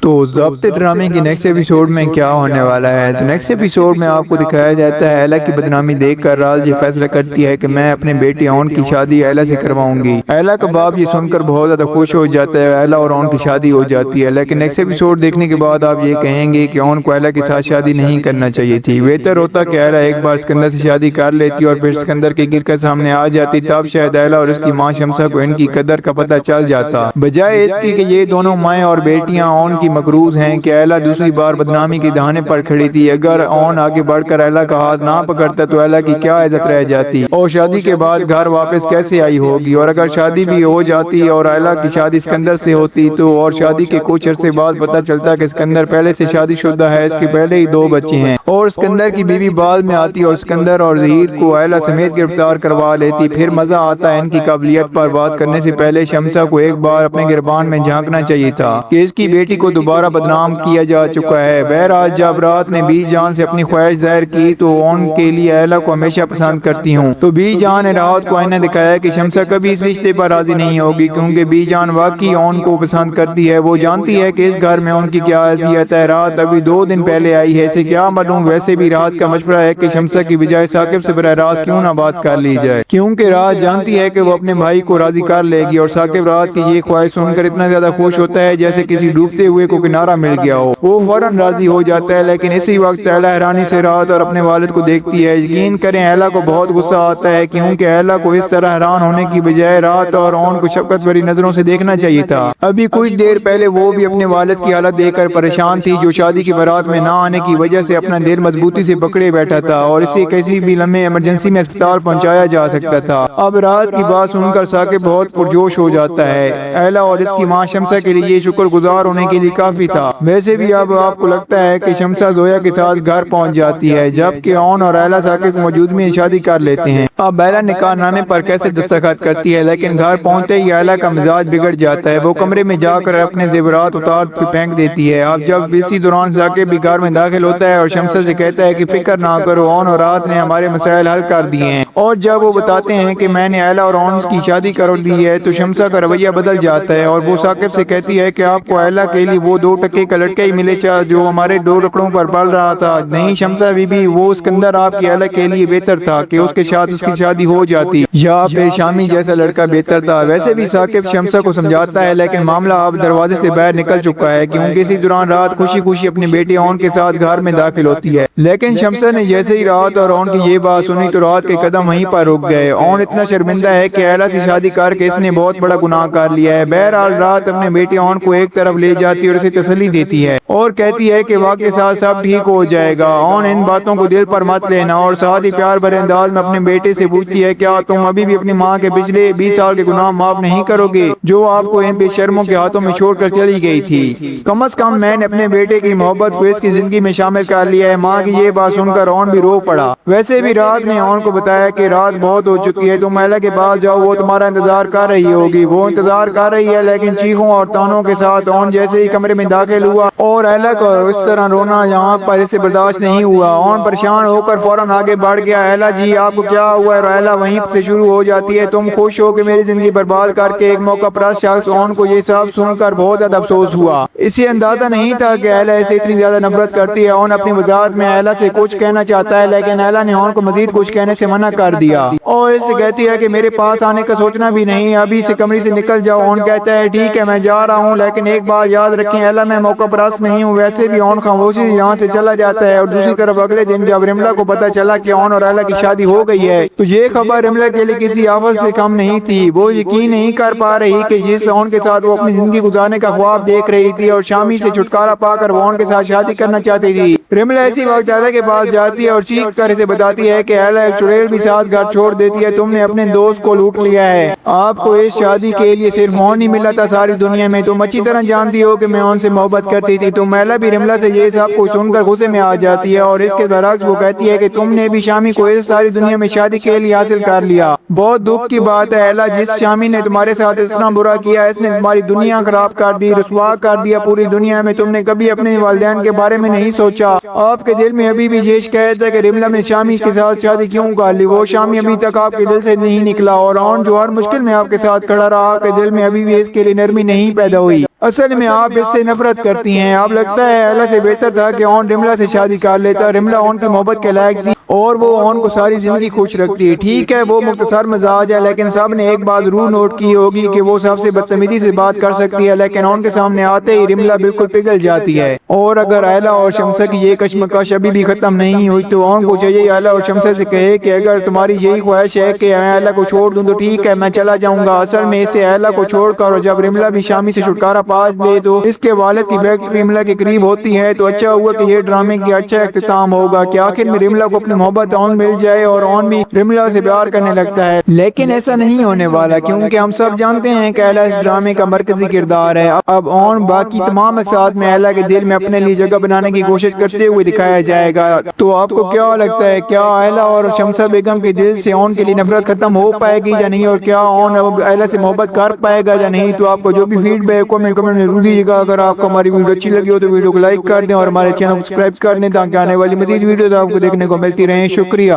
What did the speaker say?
تو ضابط ڈرامے کی نیکسٹ ایپیسوڈ میں کیا ہونے والا ہے؟ تو نیکسٹ ایپیسوڈ میں آپ کو دکھایا جاتا ہے ایلا کی بدنامی دیکھ کر راز یہ فیصلہ کرتی ہے کہ میں اپنے بیٹی اون کی شادی ایلا سے کرواؤں گی۔ ایلا کا باپ یہ سن کر بہت زیادہ خوش ہو جاتا ہے، ایلا اور اون کی شادی ہو جاتی ہے۔ لیکن نیکسٹ ایپیسوڈ دیکھنے کے بعد آپ یہ کہیں گے کہ اون کو ایلا کے ساتھ شادی نہیں کرنا چاہیے تھی، بہتر ہوتا کہ ایلا ایک بار اسکندر سے شادی کر لیتی اور پھر اسکندر کے گر کر سامنے آ جاتی، تب شاید ایلا اور اس کی ماں شمسہ کو ان کی قدر کا پتہ چل جاتا، بجائے اس کی کہ یہ دونوں مائیں اور بیٹیاں اون کی مقروض ہیں کہ ایلا دوسری بار بدنامی کے دہانے پر کھڑی تھی۔ اگر اون آگے بڑھ کر ایلا کا ہاتھ نہ پکڑتا تو ایلا کی کیا عزت رہ جاتی اور شادی کے بعد گھر واپس کیسے آئی ہوگی؟ اور اگر شادی بھی ہو جاتی اور ایلا کی شادی اسکندر سے ہوتی تو اور شادی کے کچھ عرصے بعد پتہ چلتا کہ اسکندر پہلے سے شادی شدہ ہے، اس کے پہلے ہی 2 بچے ہیں، اور اسکندر کی بیوی بعد میں آتی اور اسکندر اور ظہیر کو ایلا سمیت گرفتار کروا لیتی۔ پھر مزہ آتا ہے۔ ان کی قابلیت پر بات کرنے سے پہلے شمسہ کو ایک بار اپنے گربان میں جھانکنا چاہیے تھا کہ اس کی بیٹی کو دوبارہ بدنام کیا جا چکا ہے۔ بہرحال جب رات نے بی جان سے اپنی خواہش ظاہر کی تو اون کے لیے ایلا کو ہمیشہ پسند کرتی ہوں، تو بی جان نے رات کو آئینہ دکھایا کہ شمسہ کبھی اس رشتے پر راضی نہیں ہوگی، کیونکہ بی جان واقعی اون کو پسند کرتی ہے۔ وہ جانتی ہے کہ اس گھر میں ان کی کیا حیثیت ہے۔ رات ابھی 2 دن پہلے آئی ہے، اسے کیا معلوم؟ ویسے بھی رات کا مشورہ ہے کہ شمسہ کی بجائے ثاقب سے براہ راست کیوں نہ بات کر لی جائے، کیونکہ رات جانتی ہے کہ وہ اپنے بھائی کو راضی کر لے گی، اور ثاقب رات کی یہ خواہش سن کر اتنا زیادہ خوش ہوتا ہے جیسے کسی ڈوبتے ہوئے کو کنارہ مل گیا ہو۔ وہ فوراً راضی ہو جاتا ہے، لیکن اسی وقت ایلا حیرانی سے رات اور اپنے والد کو دیکھتی ہے۔ یقین کریں ایلا کو بہت غصہ آتا ہے، کیونکہ ایلا کو اس طرح حیران ہونے کی بجائے رات اور اون کو شفقت بھری نظروں سے دیکھنا چاہیے تھا۔ ابھی کچھ دیر پہلے وہ بھی اپنے والد کی حالت دیکھ کر پریشان تھی، جو شادی کی بارات میں نہ آنے کی وجہ سے اپنا دل مضبوطی سے پکڑے بیٹھا تھا اور اسے کسی بھی لمحے ایمرجنسی میں اسپتال پہنچایا جا سکتا تھا۔ اب رات کی بات سن کر ثاقب بہت پرجوش ہو جاتا ہے۔ ایلا اور اس کی ماں شمسہ کے لیے یہ شکر گزار ہونے کے لیے کافی تھا۔ ویسے بھی اب آپ کو لگتا ہے کہ شمسہ زویا کے ساتھ گھر پہنچ جاتی ہے، جبکہ اون اور ایلا ثاقب کی موجودگی میں شادی کر لیتے ہیں۔ اب ایلا نکاح نامے پر کیسے دستخط کرتی ہے، لیکن گھر پہنچتے ہی ایلا کا مزاج بگڑ جاتا ہے۔ وہ کمرے میں جا کر اپنے زیورات اتار پھینک دیتی ہے۔ اب جب اسی دوران ثاقب بھی گھر میں داخل ہوتا ہے اور شمسہ سے کہتا ہے کہ فکر نہ کرو، اون اور رات نے ہمارے مسائل حل کر دیے ہیں، اور جب وہ بتاتے ہیں کہ میں نے ایلا اور اون کی شادی کر دی ہے تو شمسہ کا رویہ بدل جاتا ہے اور وہ ثاقب سے کہتی ہے کہ آپ کو ایلا کے لیے وہ 2 ٹکے کا لڑکا ہی ملے جو ہمارے 2 ٹکڑوں پر پل رہا تھا۔ نہیں شمسہ بی بی، وہ اسکندر آپ کی ایلا کے لیے بہتر تھا کہ اس کے ساتھ اس کی شادی ہو جاتی، یا پھر شامی جیسا لڑکا بہتر تھا۔ ویسے بھی ثاقب شمسہ کو سمجھاتا ہے، لیکن معاملہ اب دروازے سے باہر نکل چکا ہے، کیونکہ اسی دوران رات خوشی خوشی اپنی بیٹی اون کے ساتھ گھر میں داخل ہوتی ہے۔ لیکن شمسہ نے جیسے ہی رات اور اون کی یہ بات سنی تو رات کے قدم وہیں پر رک گئے۔ اون اتنا شرمندہ ہے کہ ایلا سے شادی کر کے اس نے بہت بڑا گناہ کر لیا ہے۔ بہرحال رات اپنے بیٹی اون کو ایک طرف لے جاتی اور اسے تسلی دیتی ہے اور کہتی ہے کہ وقت کے ساتھ سب ٹھیک ہو جائے گا، اون ان باتوں کو دل پر مت لینا، اور ساتھ ہی پیار بھرے انداز میں اپنے بیٹے سے پوچھتی ہے کیا تم ابھی بھی اپنی ماں کے پچھلے 20 سال کے گناہ معاف نہیں کرو گے جو آپ کو ان بے شرموں کے ہاتھوں میں چھوڑ کر چلی گئی تھی؟ کم از کم میں نے اپنے بیٹے کی محبت کو اس کی زندگی میں شامل کر لیا ہے۔ ماں کی یہ بات سن کر اون بھی رو پڑا۔ ویسے بھی رات نے اون کو بتایا کہ رات بہت ہو چکی ہے، تم ایلا کے پاس جاؤ، وہ تمہارا انتظار کر رہی ہوگی۔ وہ انتظار کر رہی ہے، لیکن چیخوں اور تانوں کے ساتھ اون جیسے ہی کمرے میں داخل ہوا اور ایلا کو اس طرح رونا یہاں پر اسے برداشت نہیں ہوا۔ اون پریشان ہو کر فوراً آگے بڑھ گیا، ایلا جی آپ کو کیا ہوا ہے؟ اور ایلا وہیں سے شروع ہو جاتی ہے، تم خوش ہو کہ میری زندگی برباد کر کے ایک موقع پرست شخص؟ اون کو یہ سب سن کر بہت زیادہ افسوس ہوا۔ اسے اندازہ نہیں تھا کہ ایلا اسے اتنی زیادہ نفرت کرتی ہے۔ اون اپنی وضاحت میں ایلا سے کچھ کہنا چاہتا ہے، لیکن ایلا نے اون کو مزید کچھ کہنے سے منع کر دیا اور اس سے کہتی ہے کہ میرے پاس آنے کا سوچنا بھی نہیں، ابھی سے کمرے سے نکل جاؤ۔ اون کہتا ہے ٹھیک ہے میں جا رہا ہوں، لیکن ایک بات یاد رکھیں ایلا میں موقع پرست نہیں ہوں۔ ویسے بھی اون خاموشی سے یہاں سے چلا جاتا ہے، اور دوسری طرف اگلے دن جب رملا کو پتہ چلا کہ اون اور ایلا کی شادی ہو گئی ہے تو یہ خبر رملا کے لیے کسی آفت سے کم نہیں تھی۔ وہ یقین نہیں کر پا رہی کہ جس اون کے ساتھ وہ اپنی زندگی گزارنے کا خواب دیکھ رہی تھی اور شامی سے چھٹکارا پا کر وہ اون کے ساتھ شادی کرنا چاہتی تھی۔ رملا اسی وقت ایلا کے پاس جاتی ہے اور چیخ کر اسے بتاتی ہے کہ ایلا ایک چڑیل بھی ساتھ گھر چھوڑ دیتی ہے، تم نے اپنے دوست کو لوٹ لیا ہے، آپ کو اس شادی کے لیے صرف اون ہی ملا تھا ساری دنیا میں، تم اچھی طرح جانتی ہو کہ میں اون سے محبت کرتی تھی۔ تو ایلا بھی رملا سے یہ سب کچھ سن کر غصے میں آ جاتی ہے اور اس کے برعکس وہ کہتی ہے کہ تم نے بھی شامی کو اس ساری دنیا میں شادی کے لیے حاصل کر لیا۔ بہت دکھ کی بات ہے ایلا، جس شامی نے تمہارے ساتھ اتنا برا کیا، اس نے تمہاری دنیا خراب کر دی، رسوا کر دیا پوری دنیا میں۔ تم نے کبھی اپنے والدین کے بارے میں نہیں سوچا، آپ کے دل میں ابھی بھی یہ شکایت ہے کہ رملا نے شامی کے ساتھ شادی کیوں کر لی؟ وہ شامی ابھی تک آپ کے دل سے نہیں نکلا، اور اون جو ہر مشکل میں آپ کے ساتھ کھڑا رہا، آپ کے دل میں ابھی بھی اس کے لیے نرمی نہیں پیدا ہوئی۔ اصل میں آپ اس سے سے نفرت کرتی ہیں. اب لگتا ہے ایلا سے بہتر تھا کہ اون رملا سے شادی کر لیتا. رملا اون کی محبت کے لائق تھی اور وہ اون کو ساری زندگی خوش رکھتی ہے. ٹھیک ہے وہ مختصر مزاج ہے لیکن سب نے ایک بات ضرور نوٹ کی ہوگی کہ وہ سب سے بدتمیزی سے بات کر سکتی ہے لیکن اون کے سامنے آتے ہی رملا بالکل پگھل جاتی ہے. اور اگر ایلا اور شمسہ کی یہ کشمکش ابھی بھی ختم نہیں ہوئی تو اون کو چاہیے ایلا اور شمسہ سے کہے کہ اگر تمہاری یہی خواہش ہے کہ میں ایلا کو چھوڑ دوں تو ٹھیک ہے میں چلا جاؤں گا. اصل میں اسے ایلا کو چھوڑ کر اور جب رملا بھی شامی سے چھٹکارا پا لے تو اس کے والد کی بیٹی رملا کے قریب ہوتی ہے تو اچھا ہوا کہ یہ ڈرامے کی اچھا اختتام ہوگا کہ آخر میں رملا کو اپنی محبت اون مل جائے اور اون بھی رملا سے پیار کرنے لگتا ہے. لیکن ایسا نہیں ہونے والا کیونکہ ہم سب جانتے ہیں کہ ایلا اس ڈرامے کا مرکزی کردار ہے. اب اون باقی تمام اقساط میں ایلا کے دل میں اپنے لیے جگہ بنانے کی کوشش کرتے ہوئے دکھایا جائے گا. تو آپ کو کیا لگتا ہے کیا ایلا اور شمسہ بیگم کے دل سے اون کے لیے نفرت ختم ہو پائے گی یا نہیں اور کیا اون اب ایلا سے محبت کر پائے گا یا نہیں؟ تو آپ کو جو بھی فیڈ بیک کمنٹ میں ضرور دیجیے گا. اگر آپ کو ہماری ویڈیو اچھی لگی ہو تو ویڈیو کو لائک کر دیں اور ہمارے چینل کو سبسکرائب کر دیں تاکہ آنے والی مزید ویڈیوز آپ کو دیکھنے کو ملتی رہیں. شکریہ.